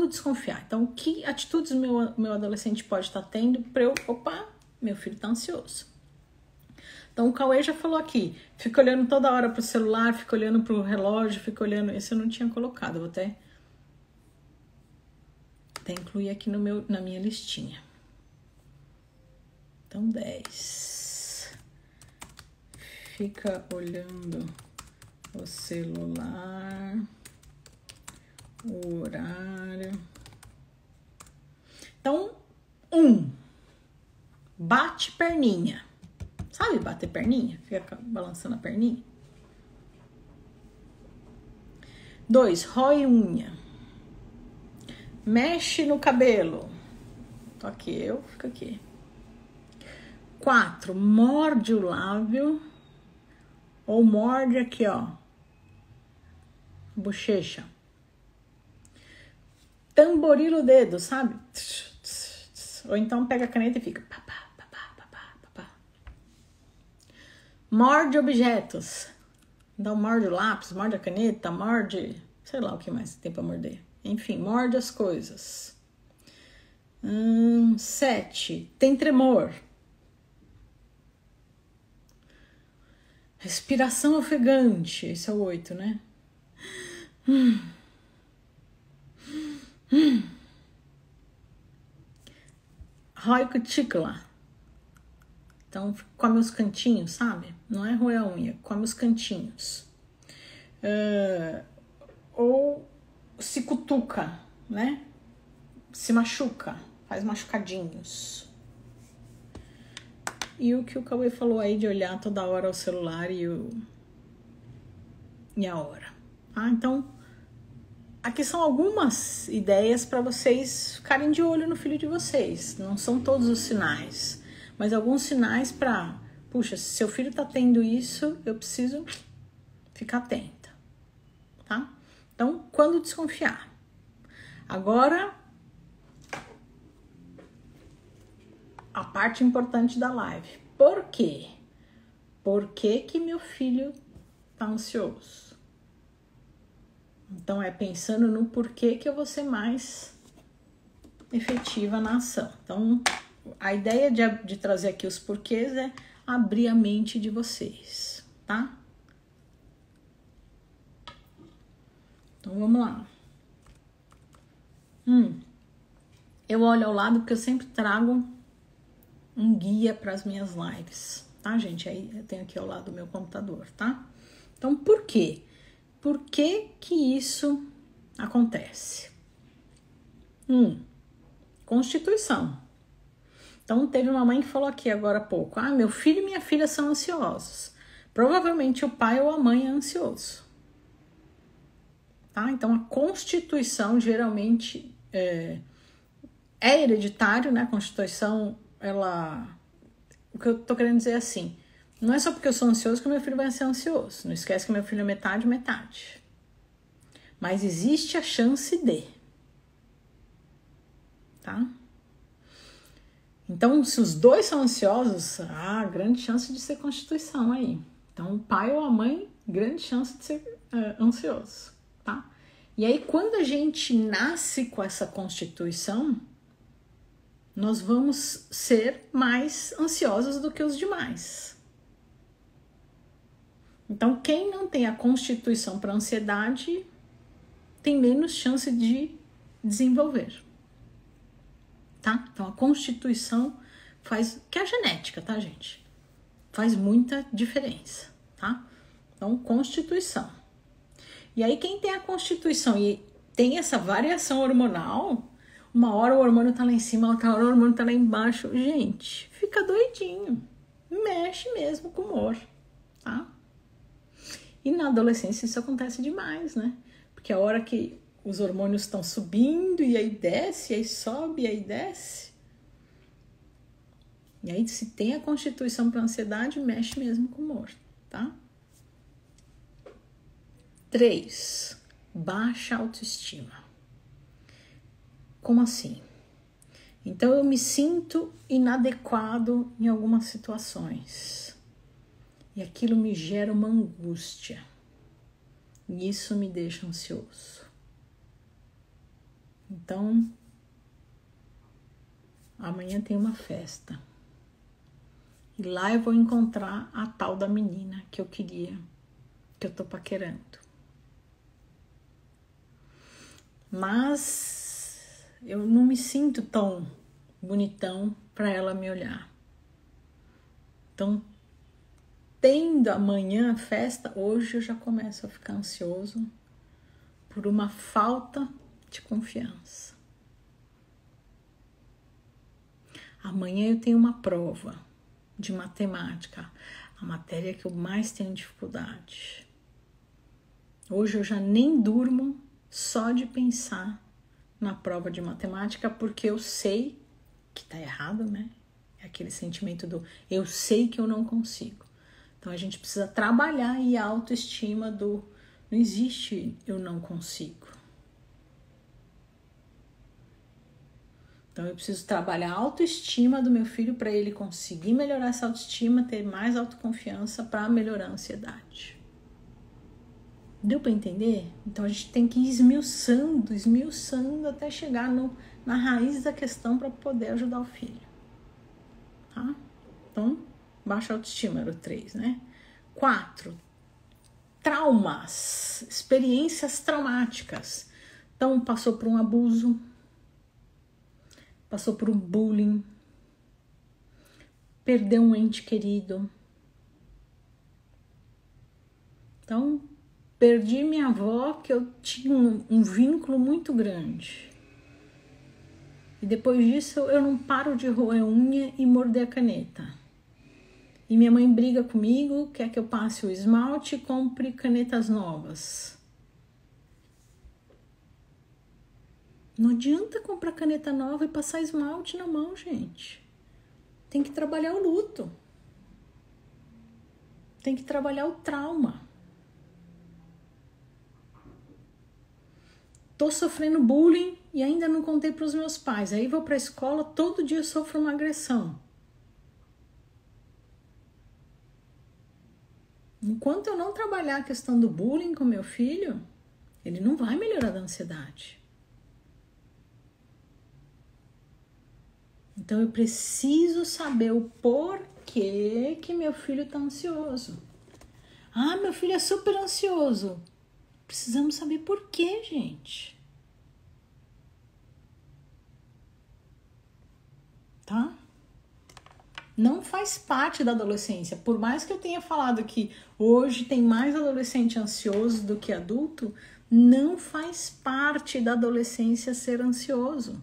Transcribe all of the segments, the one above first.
desconfiar. Então, que atitudes meu adolescente pode estar tendo para eu... Opa, meu filho tá ansioso. Então, o Cauê já falou aqui. Fica olhando toda hora pro celular, fica olhando pro relógio, fica olhando... Esse eu não tinha colocado, vou até incluir aqui na minha listinha. Então, 10. Fica olhando o celular, o horário. Então, 1. Bate perninha. Sabe bater perninha? Fica balançando a perninha. 2. Rói unha. Mexe no cabelo. Tô aqui, eu fico aqui. 4. Morde o lábio. Ou morde aqui, ó. Bochecha. Tamborila o dedo, sabe? Ou então pega a caneta e fica... Papá, papá, papá, papá. Morde objetos. Então morde o lápis, morde a caneta, morde... Sei lá o que mais tem pra morder. Enfim, morde as coisas. 7. Tem tremor. Respiração ofegante. Esse é o 8, né? Rói cutícula. Então, come os cantinhos, sabe? Não é roer a unha, come os cantinhos. Ou se cutuca, né? Se machuca, faz machucadinhos. E o que o Cauê falou aí de olhar toda hora o celular e a hora. Tá? Então, aqui são algumas ideias para vocês ficarem de olho no filho de vocês. Não são todos os sinais, mas alguns sinais para... Puxa, se seu filho tá tendo isso, eu preciso ficar atenta, tá? Então, quando desconfiar? Agora, a parte importante da live. Por quê? Por que meu filho tá ansioso? Então, é pensando no porquê que eu vou ser mais efetiva na ação. Então, a ideia de trazer aqui os porquês é abrir a mente de vocês, tá? Então, vamos lá. Eu olho ao lado porque eu sempre trago um guia para as minhas lives, tá, gente? Aí eu tenho aqui ao lado do meu computador, tá? Então, por quê? Por que isso acontece? Constituição. Então, teve uma mãe que falou aqui agora há pouco, meu filho e minha filha são ansiosos. Provavelmente o pai ou a mãe é ansioso. Tá? Então, a constituição geralmente é hereditário, né? A constituição, o que eu tô querendo dizer é assim, não é só porque eu sou ansioso que meu filho vai ser ansioso. Não esquece que meu filho é metade, metade. Mas existe a chance de. Tá? Então, se os dois são ansiosos, grande chance de ser constituição aí. Então, o pai ou a mãe, grande chance de ser ansioso, tá? E aí, quando a gente nasce com essa constituição, nós vamos ser mais ansiosos do que os demais. Então, quem não tem a constituição para ansiedade, tem menos chance de desenvolver. Tá? Então, a constituição faz... Que é a genética, tá, gente? Faz muita diferença, tá? Então, constituição. E aí, quem tem a constituição e tem essa variação hormonal, uma hora o hormônio tá lá em cima, outra hora o hormônio tá lá embaixo. Gente, fica doidinho. Mexe mesmo com o humor, tá? E na adolescência isso acontece demais, né? Porque a hora que os hormônios estão subindo e aí desce, e aí sobe, e aí desce. E aí, se tem a constituição para ansiedade, mexe mesmo com o humor, tá? 3. Baixa autoestima. Como assim? Então, eu me sinto inadequado em algumas situações. E aquilo me gera uma angústia. E isso me deixa ansioso. Então, amanhã tem uma festa. E lá eu vou encontrar a tal da menina que eu queria, que eu tô paquerando. Mas eu não me sinto tão bonitão para ela me olhar. Então, tendo amanhã a festa, hoje eu já começo a ficar ansioso por uma falta de confiança. Amanhã eu tenho uma prova de matemática, a matéria que eu mais tenho dificuldade. Hoje eu já nem durmo só de pensar na prova de matemática, porque eu sei que tá errado, né? É aquele sentimento do eu sei que eu não consigo. Então a gente precisa trabalhar aí a autoestima do não existe eu não consigo. Então eu preciso trabalhar a autoestima do meu filho para ele conseguir melhorar essa autoestima, ter mais autoconfiança para melhorar a ansiedade. Deu para entender? Então a gente tem que ir esmiuçando até chegar na raiz da questão para poder ajudar o filho. Tá? Então, baixa autoestima era o 3, né? 4, traumas, experiências traumáticas. Então, passou por um abuso, passou por um bullying, perdeu um ente querido. Então, perdi minha avó, que eu tinha um vínculo muito grande. E depois disso, eu não paro de roer unha e morder a caneta. E minha mãe briga comigo, quer que eu passe o esmalte e compre canetas novas. Não adianta comprar caneta nova e passar esmalte na mão, gente. Tem que trabalhar o luto. Tem que trabalhar o trauma. Tô sofrendo bullying e ainda não contei para os meus pais. Aí vou para a escola, todo dia eu sofro uma agressão. Enquanto eu não trabalhar a questão do bullying com meu filho, ele não vai melhorar da ansiedade. Então eu preciso saber o porquê que meu filho está ansioso. Ah, meu filho é super ansioso. Precisamos saber por quê, gente. Tá? Não faz parte da adolescência. Por mais que eu tenha falado que hoje tem mais adolescente ansioso do que adulto, não faz parte da adolescência ser ansioso.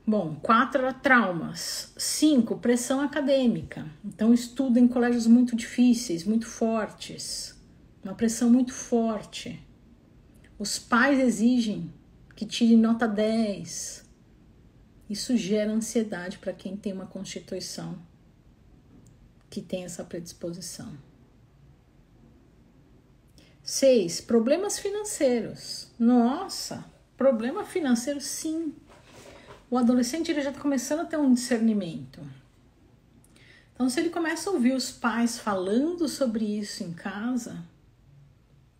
Bom, 4 era traumas. 5, pressão acadêmica. Então, estudo em colégios muito difíceis, muito fortes. Uma pressão muito forte. Os pais exigem que tire nota 10. Isso gera ansiedade para quem tem uma constituição que tem essa predisposição. 6, problemas financeiros. Nossa, problema financeiro sim. O adolescente ele já está começando a ter um discernimento. Então, se ele começa a ouvir os pais falando sobre isso em casa,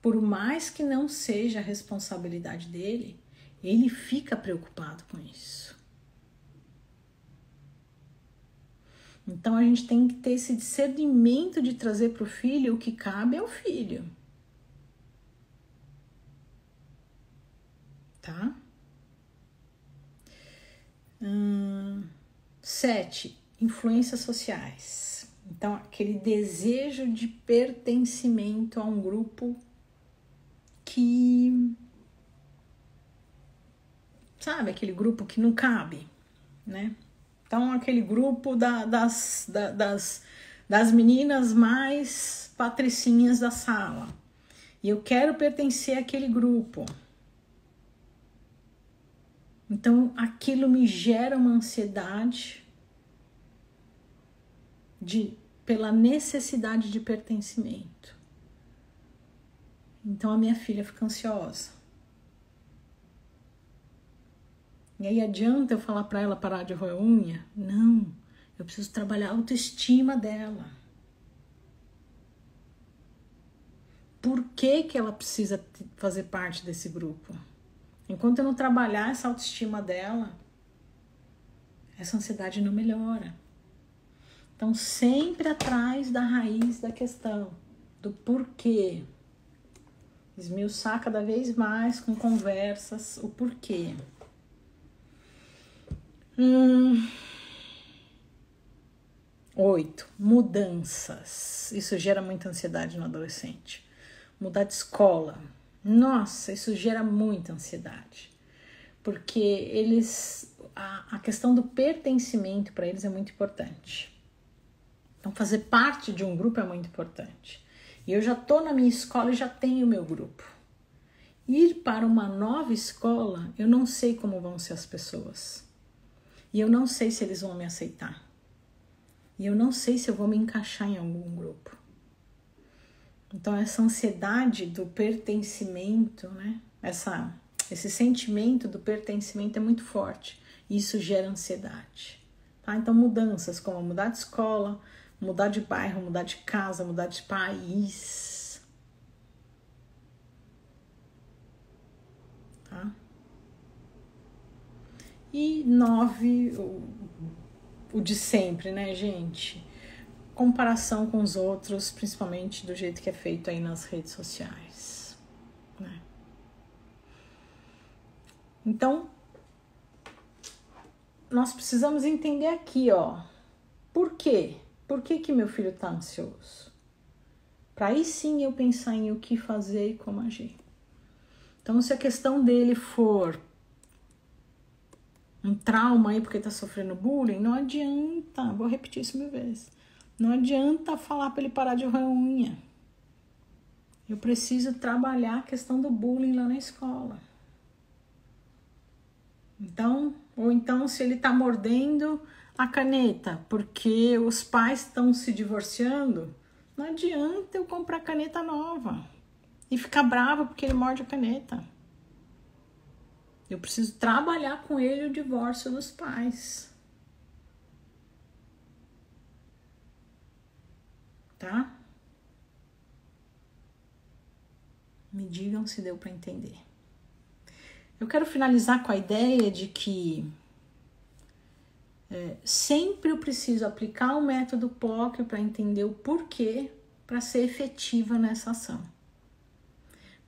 por mais que não seja a responsabilidade dele, ele fica preocupado com isso. Então, a gente tem que ter esse discernimento de trazer para o filho o que cabe ao filho. Tá? 7, influências sociais. Então, aquele desejo de pertencimento a um grupo que... Sabe, aquele grupo que não cabe, né? Então, aquele grupo das meninas mais patricinhas da sala. E eu quero pertencer àquele grupo. Então, aquilo me gera uma ansiedade pela necessidade de pertencimento. Então, a minha filha fica ansiosa. E aí, adianta eu falar para ela parar de roer unha? Não, eu preciso trabalhar a autoestima dela. por que ela precisa fazer parte desse grupo. Enquanto eu não trabalhar essa autoestima dela, essa ansiedade não melhora. Então, sempre atrás da raiz da questão, do porquê. Esmiuçar cada vez mais com conversas o porquê. 8. Mudanças. Isso gera muita ansiedade no adolescente. Mudar de escola. Nossa, isso gera muita ansiedade. Porque a questão do pertencimento para eles é muito importante. Então, fazer parte de um grupo é muito importante. E eu já estou na minha escola e já tenho o meu grupo. Ir para uma nova escola, eu não sei como vão ser as pessoas. E eu não sei se eles vão me aceitar. E eu não sei se eu vou me encaixar em algum grupo. Então, essa ansiedade do pertencimento, né? Esse sentimento do pertencimento é muito forte. E isso gera ansiedade. Tá? Então, mudanças como mudar de escola, mudar de bairro, mudar de casa, mudar de país. Tá? E 9, o de sempre, né, gente? Comparação com os outros, principalmente do jeito que é feito aí nas redes sociais, né? Então, nós precisamos entender aqui, ó, por quê? Por que meu filho tá ansioso? Para aí sim eu pensar em o que fazer e como agir. Então, se a questão dele for um trauma aí porque tá sofrendo bullying, não adianta, vou repetir isso 1000 vezes, não adianta falar para ele parar de roer unha. Eu preciso trabalhar a questão do bullying lá na escola. Então, ou então se ele tá mordendo a caneta porque os pais estão se divorciando, não adianta eu comprar caneta nova e ficar brava porque ele morde a caneta. Eu preciso trabalhar com ele o divórcio dos pais. Tá? Me digam se deu para entender. Eu quero finalizar com a ideia de que sempre eu preciso aplicar o método POC para entender o porquê, para ser efetiva nessa ação.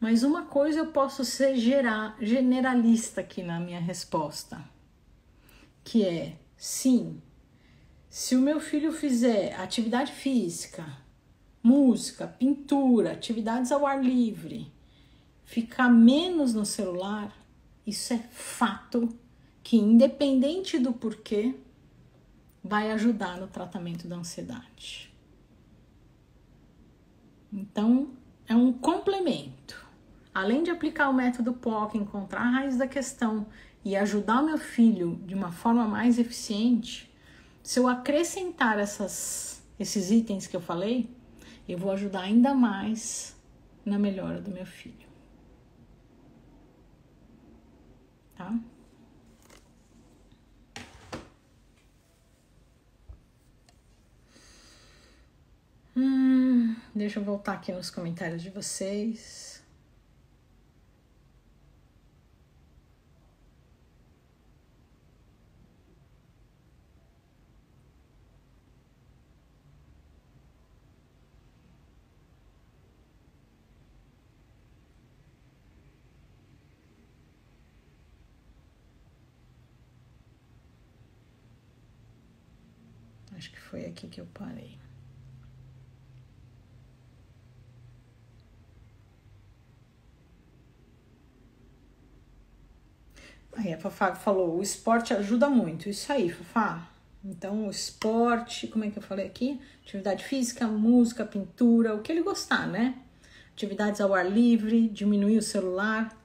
Mas uma coisa eu posso ser generalista aqui na minha resposta, que é, sim, se o meu filho fizer atividade física, música, pintura, atividades ao ar livre, ficar menos no celular, isso é fato que, independente do porquê, vai ajudar no tratamento da ansiedade. Então, é um complemento. Além de aplicar o método POC, encontrar a raiz da questão e ajudar o meu filho de uma forma mais eficiente, se eu acrescentar esses itens que eu falei, eu vou ajudar ainda mais na melhora do meu filho. Tá? Deixa eu voltar aqui nos comentários de vocês. Acho que foi aqui que eu parei. Aí a Fafá falou, o esporte ajuda muito. Isso aí, Fafá. Então, o esporte, como é que eu falei aqui? Atividade física, música, pintura, o que ele gostar, né? Atividades ao ar livre, diminuir o celular.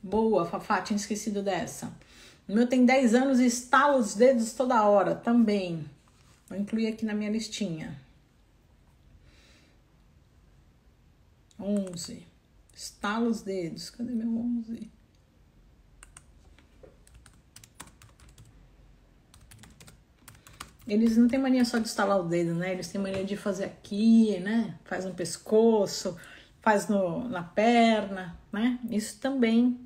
Boa, Fafá, tinha esquecido dessa. O meu tem 10 anos e estala os dedos toda hora, também. Vou incluir aqui na minha listinha. 11. Estala os dedos. Cadê meu 11? Eles não têm mania só de estalar o dedo, né? Eles têm mania de fazer aqui, né? Faz no pescoço, faz na perna, né? Isso também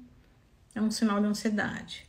é um sinal de ansiedade.